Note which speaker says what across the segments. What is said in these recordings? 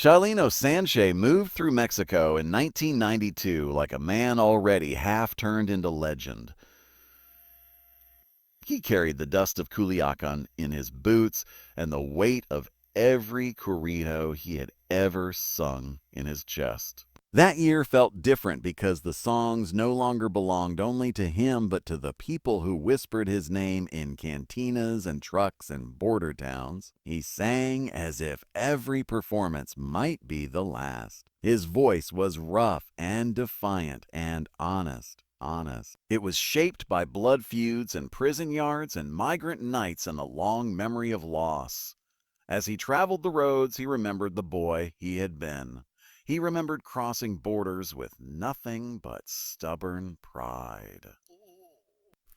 Speaker 1: Chalino Sanchez moved through Mexico in 1992 like a man already half turned into legend. He carried the dust of Culiacan in his boots and the weight of every corrido he had ever sung in his chest. That year felt different because the songs no longer belonged only to him but to the people who whispered his name in cantinas and trucks and border towns. He sang as if every performance might be the last. His voice was rough and defiant and honest. It was shaped by blood feuds and prison yards and migrant nights and a long memory of loss. As he traveled the roads, he remembered the boy he had been. He remembered crossing borders with nothing but stubborn pride.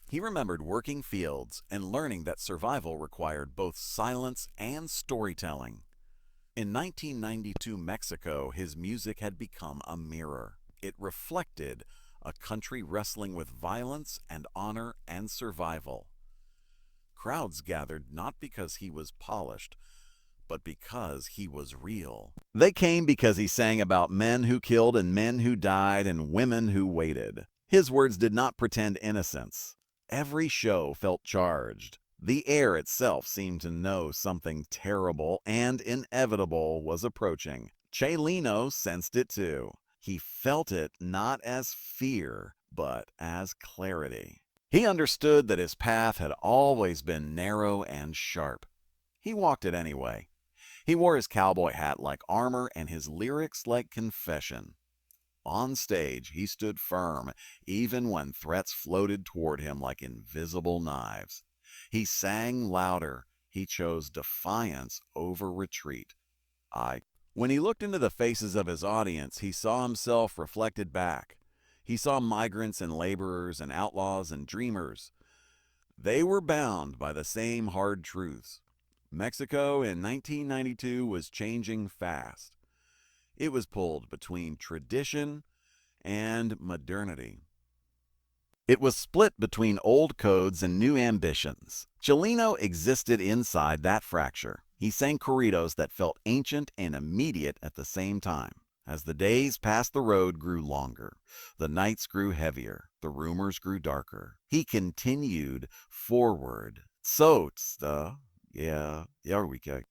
Speaker 1: He remembered working fields and learning that survival required both silence and storytelling. In 1992 Mexico, his music had become a mirror. It reflected a country wrestling with violence and honor and survival. Crowds gathered not because he was polished, but because he was real. They came because he sang about men who killed and men who died and women who waited. His words did not pretend innocence. Every show felt charged. The air itself seemed to know something terrible and inevitable was approaching. Chalino sensed it too. He felt it not as fear, but as clarity. He understood that his path had always been narrow and sharp. He walked it anyway. He wore his cowboy hat like armor and his lyrics like confession. On stage, he stood firm, even when threats floated toward him like invisible knives. He sang louder. He chose defiance over retreat. When he looked into the faces of his audience, he saw himself reflected back. He saw migrants and laborers and outlaws and dreamers. They were bound by the same hard truths. Mexico in 1992 was changing fast. It was pulled between tradition and modernity. It was split between old codes and new ambitions. Chalino existed inside that fracture. He sang corridos that felt ancient and immediate at the same time. As the days past the road grew longer, the nights grew heavier, the rumors grew darker. He continued forward.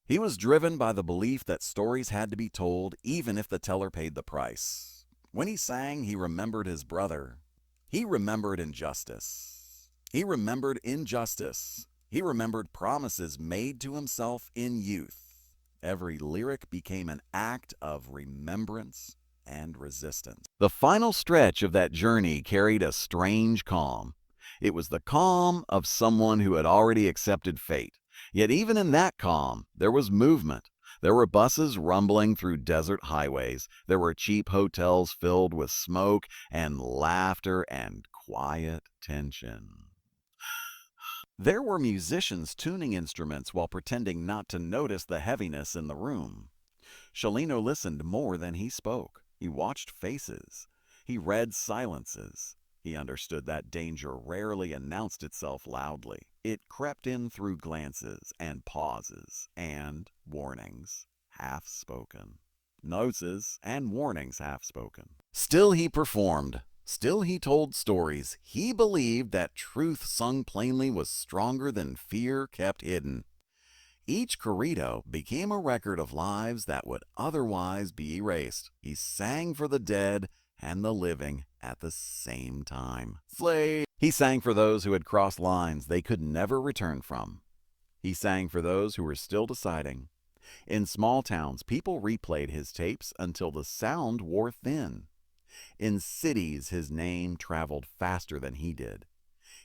Speaker 1: He was driven by the belief that stories had to be told even if the teller paid the price. When he sang, he remembered his brother. He remembered injustice. He remembered promises made to himself in youth. Every lyric became an act of remembrance and resistance. The final stretch of that journey carried a strange calm. It was the calm of someone who had already accepted fate. Yet even in that calm, there was movement. There were buses rumbling through desert highways. There were cheap hotels filled with smoke and laughter and quiet tension. There were musicians tuning instruments while pretending not to notice the heaviness in the room. Chalino listened more than he spoke. He watched faces. He read silences. He understood that danger rarely announced itself loudly. It crept in through glances and pauses and warnings, half-spoken. Notes and warnings half-spoken. Still he performed. Still he told stories. He believed that truth sung plainly was stronger than fear kept hidden. Each corrido became a record of lives that would otherwise be erased. He sang for the dead and the living at the same time. He sang for those who had crossed lines they could never return from. He sang for those who were still deciding. In small towns, people replayed his tapes until the sound wore thin. In cities, his name traveled faster than he did.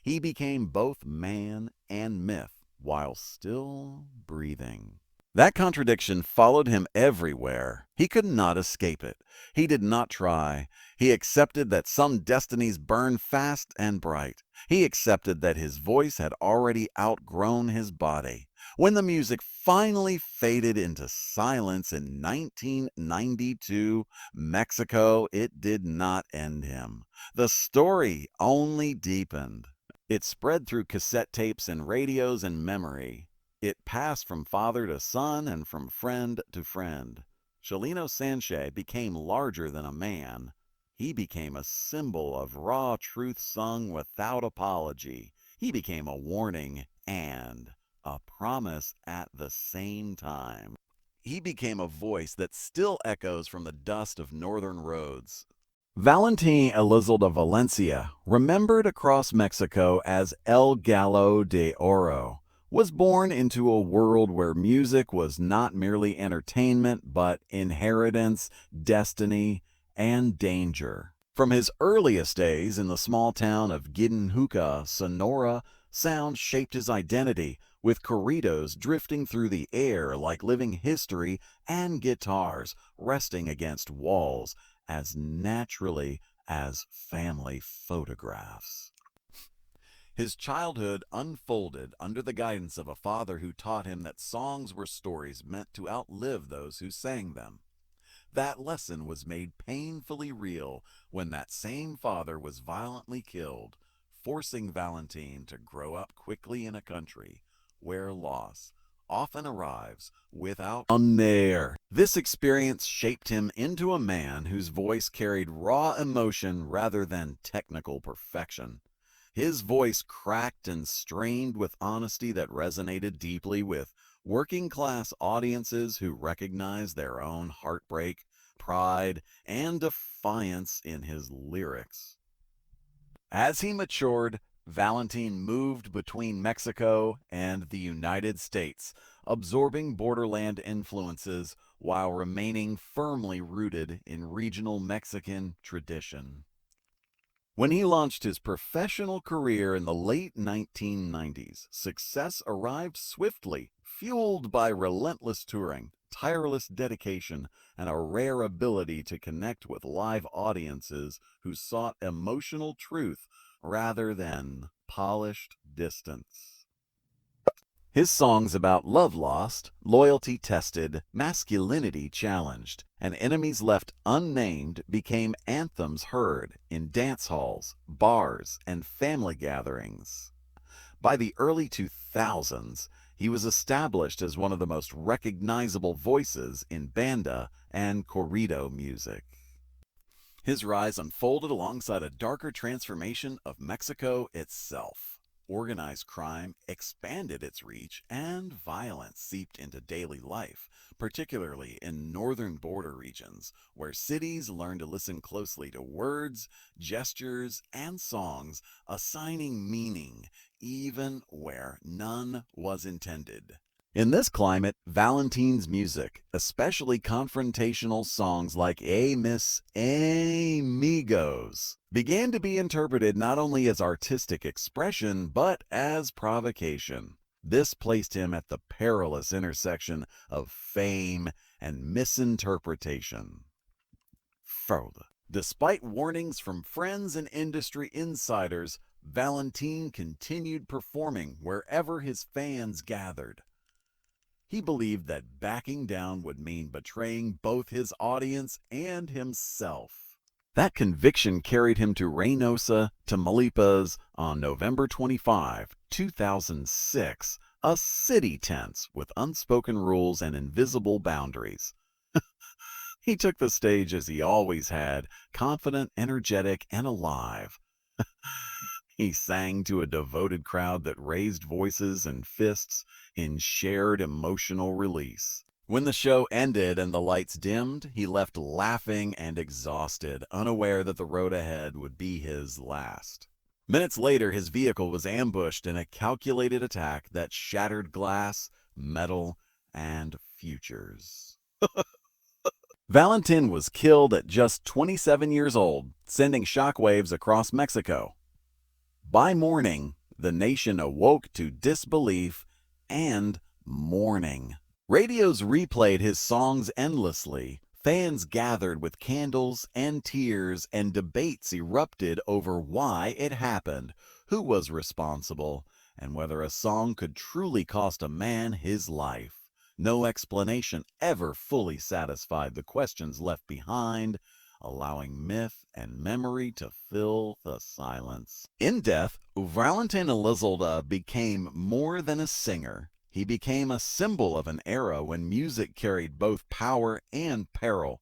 Speaker 1: He became both man and myth while still breathing. That contradiction followed him everywhere. He could not escape it. He did not try. He accepted that some destinies burn fast and bright. He accepted that his voice had already outgrown his body. When the music finally faded into silence in 1992, Mexico, it did not end him. The story only deepened. It spread through cassette tapes and radios and memory. It passed from father to son and from friend to friend. Chelino Sanche became larger than a man. He became a symbol of raw truth sung without apology. He became a warning and a promise at the same time. He became a voice that still echoes from the dust of northern roads. Valentín Elizalde Valencia, remembered across Mexico as El Gallo de Oro, was born into a world where music was not merely entertainment but inheritance, destiny, and danger. From his earliest days in the small town of Guidinhuca, Sonora, sound shaped his identity, with corridos drifting through the air like living history and guitars resting against walls as naturally as family photographs. His childhood unfolded under the guidance of a father who taught him that songs were stories meant to outlive those who sang them. That lesson was made painfully real when that same father was violently killed, forcing Valentín to grow up quickly in a country where loss often arrives without there. This experience shaped him into a man whose voice carried raw emotion rather than technical perfection. His voice cracked and strained with honesty that resonated deeply with working-class audiences who recognized their own heartbreak, pride, and defiance in his lyrics. As he matured, Valentín moved between Mexico and the United States, absorbing borderland influences while remaining firmly rooted in regional Mexican tradition. When he launched his professional career in the late 1990s, success arrived swiftly, fueled by relentless touring, tireless dedication, and a rare ability to connect with live audiences who sought emotional truth rather than polished distance. His songs about love lost, loyalty tested, masculinity challenged, and enemies left unnamed became anthems heard in dance halls, bars, and family gatherings. By the early 2000s, he was established as one of the most recognizable voices in banda and corrido music. His rise unfolded alongside a darker transformation of Mexico itself. Organized crime expanded its reach, and violence seeped into daily life, particularly in northern border regions, where cities learned to listen closely to words, gestures, and songs, assigning meaning even where none was intended. In this climate, Valentín's music, especially confrontational songs like Mis Amigos, began to be interpreted not only as artistic expression, but as provocation. This placed him at the perilous intersection of fame and misinterpretation. Further, despite warnings from friends and industry insiders, Valentín continued performing wherever his fans gathered. He believed that backing down would mean betraying both his audience and himself. That conviction carried him to Reynosa, Tamaulipas on November 25, 2006, a city tense with unspoken rules and invisible boundaries. He took the stage as he always had, confident, energetic, and alive. He sang to a devoted crowd that raised voices and fists in shared emotional release. When the show ended and the lights dimmed, he left laughing and exhausted, unaware that the road ahead would be his last. Minutes later, his vehicle was ambushed in a calculated attack that shattered glass, metal, and futures. Valentín was killed at just 27 years old, sending shockwaves across Mexico. By morning, the nation awoke to disbelief and mourning. Radios replayed his songs endlessly. Fans gathered with candles and tears, and debates erupted over why it happened, who was responsible, and whether a song could truly cost a man his life. No explanation ever fully satisfied the questions left behind, allowing myth and memory to fill the silence. In death, Valentín Elizalde became more than a singer. He became a symbol of an era when music carried both power and peril,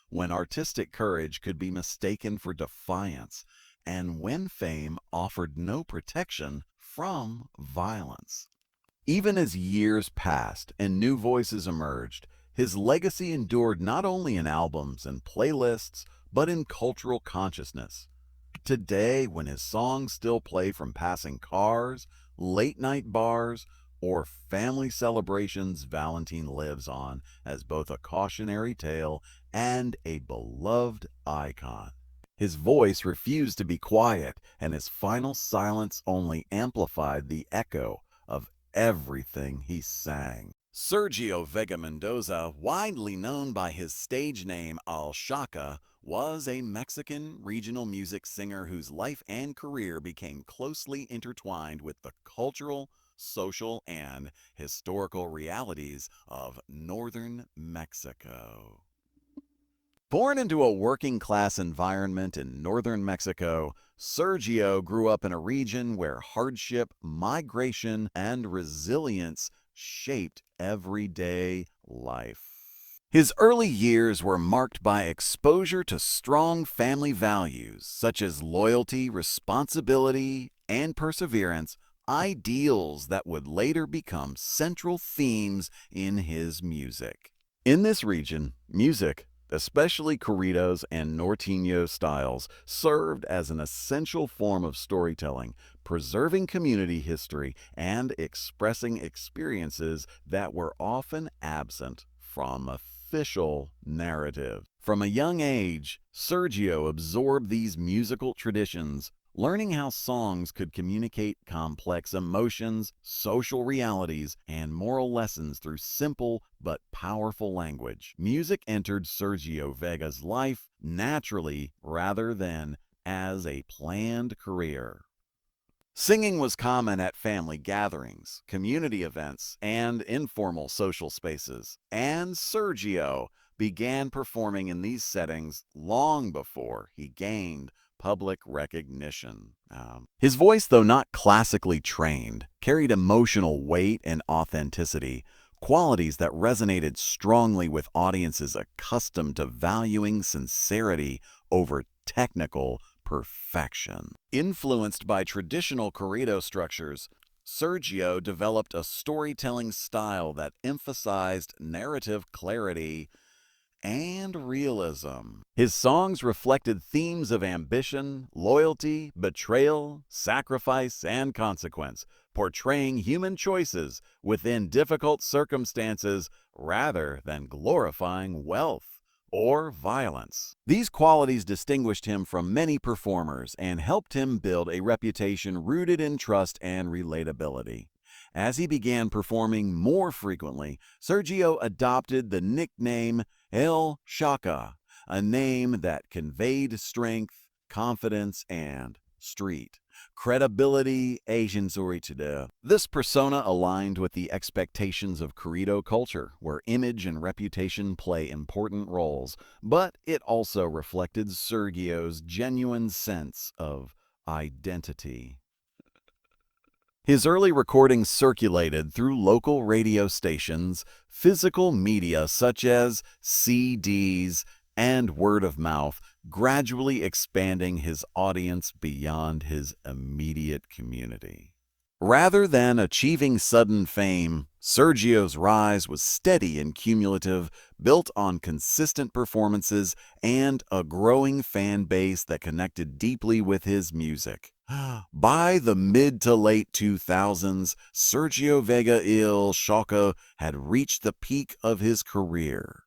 Speaker 1: when artistic courage could be mistaken for defiance, and when fame offered no protection from violence. Even as years passed and new voices emerged, his legacy endured not only in albums and playlists, but in cultural consciousness. Today, when his songs still play from passing cars, late-night bars, or family celebrations, Valentín lives on as both a cautionary tale and a beloved icon. His voice refused to be quiet, and his final silence only amplified the echo of everything he sang. Sergio Vega Mendoza, widely known by his stage name Shaka, was a Mexican regional music singer whose life and career became closely intertwined with the cultural, social, and historical realities of northern Mexico. Born into a working-class environment in northern Mexico, Sergio grew up in a region where hardship, migration, and resilience shaped everyday life. His early years were marked by exposure to strong family values such as loyalty, responsibility, and perseverance, ideals that would later become central themes in his music. In this region, music, especially corridos and norteño styles, served as an essential form of storytelling, preserving community history and expressing experiences that were often absent from official narrative. From a young age, Sergio absorbed these musical traditions, learning how songs could communicate complex emotions, social realities, and moral lessons through simple but powerful language. Music entered Sergio Vega's life naturally rather than as a planned career. Singing was common at family gatherings, community events, and informal social spaces, and Sergio began performing in these settings long before he gained public recognition. His voice, though not classically trained, carried emotional weight and authenticity, qualities that resonated strongly with audiences accustomed to valuing sincerity over technical perfection. Influenced by traditional corrido structures, Sergio developed a storytelling style that emphasized narrative clarity and realism. His songs reflected themes of ambition, loyalty, betrayal, sacrifice, and consequence, portraying human choices within difficult circumstances rather than glorifying wealth or violence. These qualities distinguished him from many performers and helped him build a reputation rooted in trust and relatability. As he began performing more frequently, Sergio adopted the nickname El Shaka, a name that conveyed strength, confidence, and street credibility. This persona aligned with the expectations of corrido culture, where image and reputation play important roles, but it also reflected Sergio's genuine sense of identity. His early recordings circulated through local radio stations, physical media such as CDs, and word of mouth, gradually expanding his audience beyond his immediate community. Rather than achieving sudden fame, Sergio's rise was steady and cumulative, built on consistent performances and a growing fan base that connected deeply with his music. By the mid to late 2000s, Sergio Vega El Shaka had reached the peak of his career.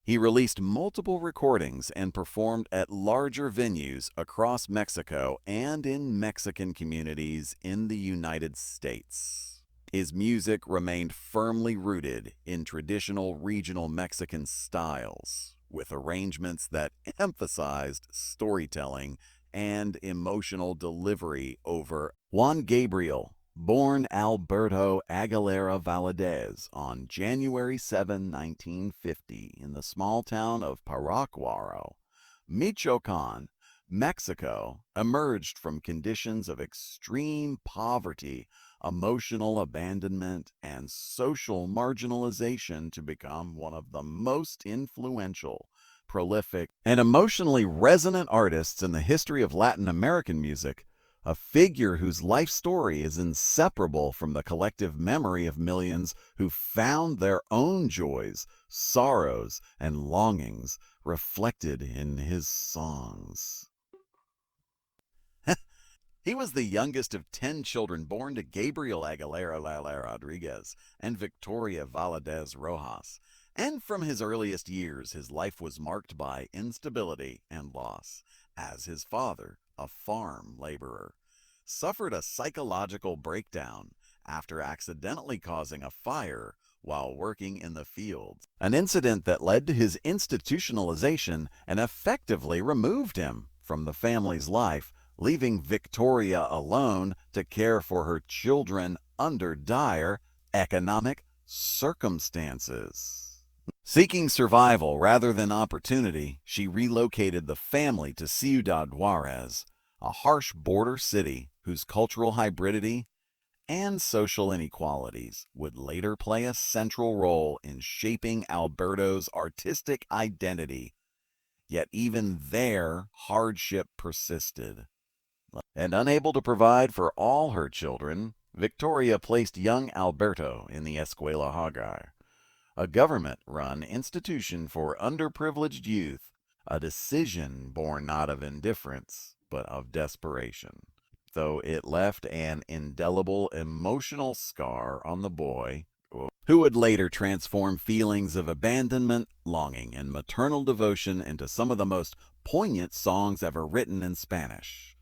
Speaker 1: He released multiple recordings and performed at larger venues across Mexico and in Mexican communities in the United States. His music remained firmly rooted in traditional regional Mexican styles, with arrangements that emphasized storytelling and emotional delivery over Juan Gabriel, born Alberto Aguilera Valadez on January 7, 1950, in the small town of Paraguaro, Michoacán, Mexico, emerged from conditions of extreme poverty emotional abandonment, and social marginalization to become one of the most influential, prolific, and emotionally resonant artists in the history of Latin American music, a figure whose life story is inseparable from the collective memory of millions who found their own joys, sorrows, and longings reflected in his songs. He was the youngest of 10 children born to Gabriel Aguilera Rodriguez and Victoria Valadez Rojas, and from his earliest years his life was marked by instability and loss, as his father, a farm laborer, suffered a psychological breakdown after accidentally causing a fire while working in the fields, an incident that led to his institutionalization and effectively removed him from the family's life, leaving Victoria alone to care for her children under dire economic circumstances. Seeking survival rather than opportunity, she relocated the family to Ciudad Juarez, a harsh border city whose cultural hybridity and social inequalities would later play a central role in shaping Alberto's artistic identity. Yet even there, hardship persisted. And unable to provide for all her children, Victoria placed young Alberto in the Escuela Hagar, a government-run institution for underprivileged youth, a decision born not of indifference, but of desperation, though it left an indelible emotional scar on the boy, who would later transform feelings of abandonment, longing, and maternal devotion into some of the most poignant songs ever written in Spanish.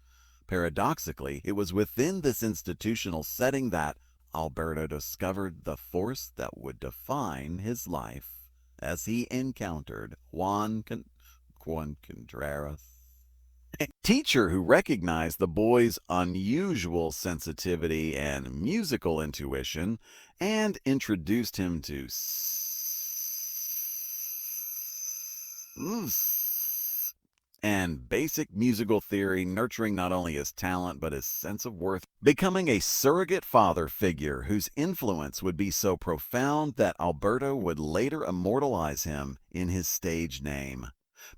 Speaker 1: Paradoxically, it was within this institutional setting that Alberto discovered the force that would define his life as he encountered Juan Contreras, a teacher who recognized the boy's unusual sensitivity and musical intuition and introduced him to and basic musical theory, nurturing not only his talent but his sense of worth, becoming a surrogate father figure whose influence would be so profound that Alberto would later immortalize him in his stage name.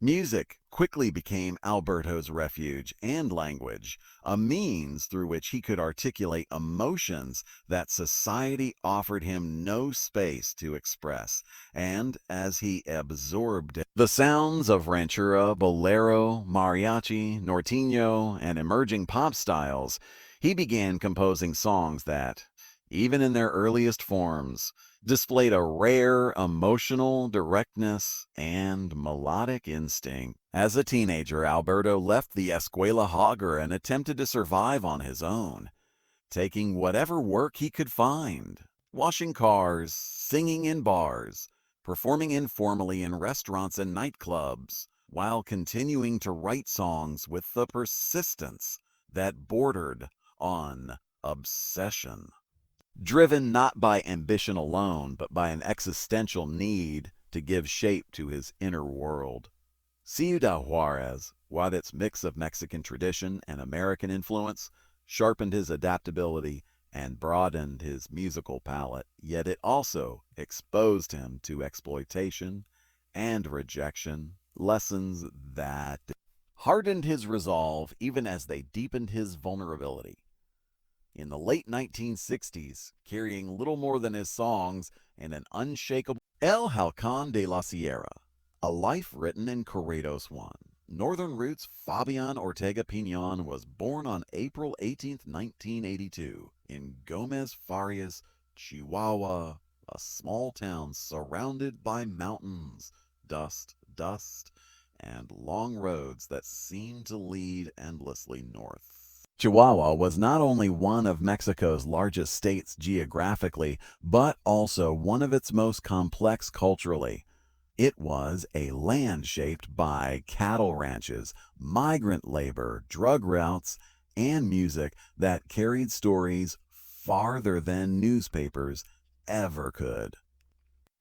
Speaker 1: Music quickly became Alberto's refuge and language, a means through which he could articulate emotions that society offered him no space to express, and as he absorbed the sounds of ranchera, bolero, mariachi, norteño, and emerging pop styles, he began composing songs that, even in their earliest forms, displayed a rare emotional directness and melodic instinct. As a teenager, Alberto left the Escuela Hagar and attempted to survive on his own, taking whatever work he could find, washing cars, singing in bars, performing informally in restaurants and nightclubs, while continuing to write songs with the persistence that bordered on obsession. Driven not by ambition alone, but by an existential need to give shape to his inner world. Ciudad Juarez, with its mix of Mexican tradition and American influence, sharpened his adaptability and broadened his musical palette, yet it also exposed him to exploitation and rejection, lessons that hardened his resolve even as they deepened his vulnerability. In the late 1960s, carrying little more than his songs and an unshakable El Halcón de la Sierra, a life written in Corridos I. Northern Roots Fabian Ortega Piñon was born on April 18, 1982, in Gómez Farias, Chihuahua, a small town surrounded by mountains, dust, and long roads that seem to lead endlessly north. Chihuahua was not only one of Mexico's largest states geographically, but also one of its most complex culturally. It was a land shaped by cattle ranches, migrant labor, drug routes, and music that carried stories farther than newspapers ever could.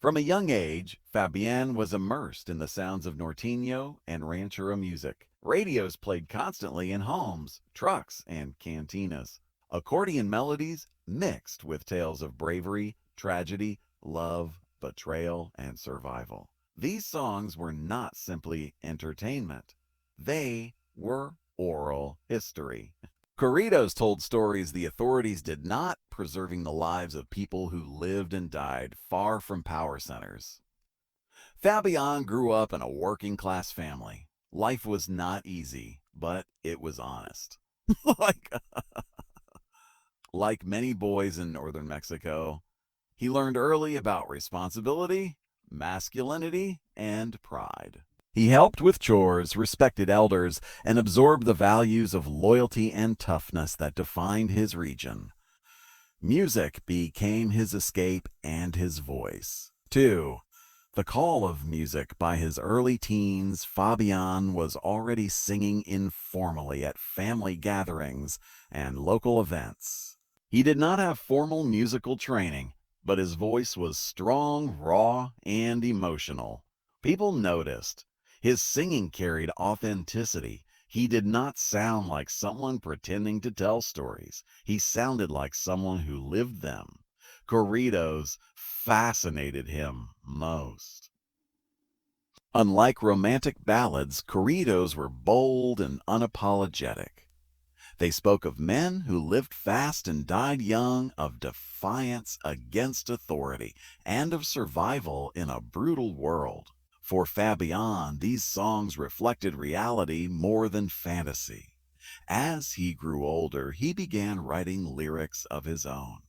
Speaker 1: From a young age, Fabian was immersed in the sounds of norteño and ranchera music. Radios played constantly in homes, trucks, and cantinas. accordion melodies mixed with tales of bravery, tragedy, love, betrayal, and survival. These songs were not simply entertainment. They were oral history. Corridos told stories the authorities did not, preserving the lives of people who lived and died far from power centers. Fabian grew up in a working-class family. Life was not easy, but it was honest. like, like many boys in northern Mexico, he learned early about responsibility, masculinity, and pride. He helped with chores, respected elders, and absorbed the values of loyalty and toughness that defined his region. Music became his escape and his voice. 2. The call of music. By his early teens, Fabian was already singing informally at family gatherings and local events. He did not have formal musical training, but his voice was strong, raw, and emotional. People noticed. His singing carried authenticity. He did not sound like someone pretending to tell stories. He sounded like someone who lived them. Corridos fascinated him most. Unlike romantic ballads, corridos were bold and unapologetic. They spoke of men who lived fast and died young, of defiance against authority, and of survival in a brutal world. For Fabian, these songs reflected reality more than fantasy. As he grew older, he began writing lyrics of his own.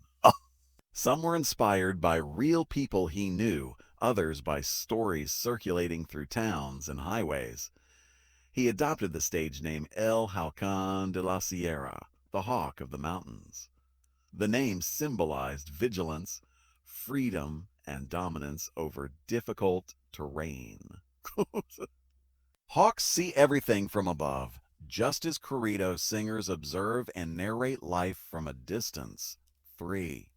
Speaker 1: Some were inspired by real people he knew, others by stories circulating through towns and highways. He adopted the stage name El Halcón de la Sierra, the Hawk of the Mountains. The name symbolized vigilance, freedom, and dominance over difficult terrain. Hawks see everything from above, just as corrido singers observe and narrate life from a distance. 3.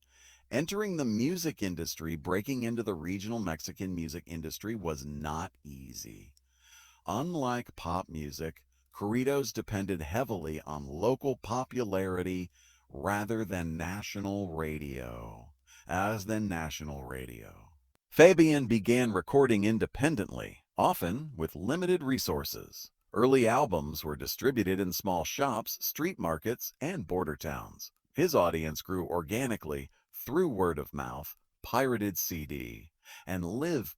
Speaker 1: Entering the music industry, breaking into the regional Mexican music industry was not easy. Unlike pop music, corridos depended heavily on local popularity rather than national radio. Fabian began recording independently, often with limited resources. Early albums were distributed in small shops, street markets, and border towns. His audience grew organically through word of mouth, pirated CD, and live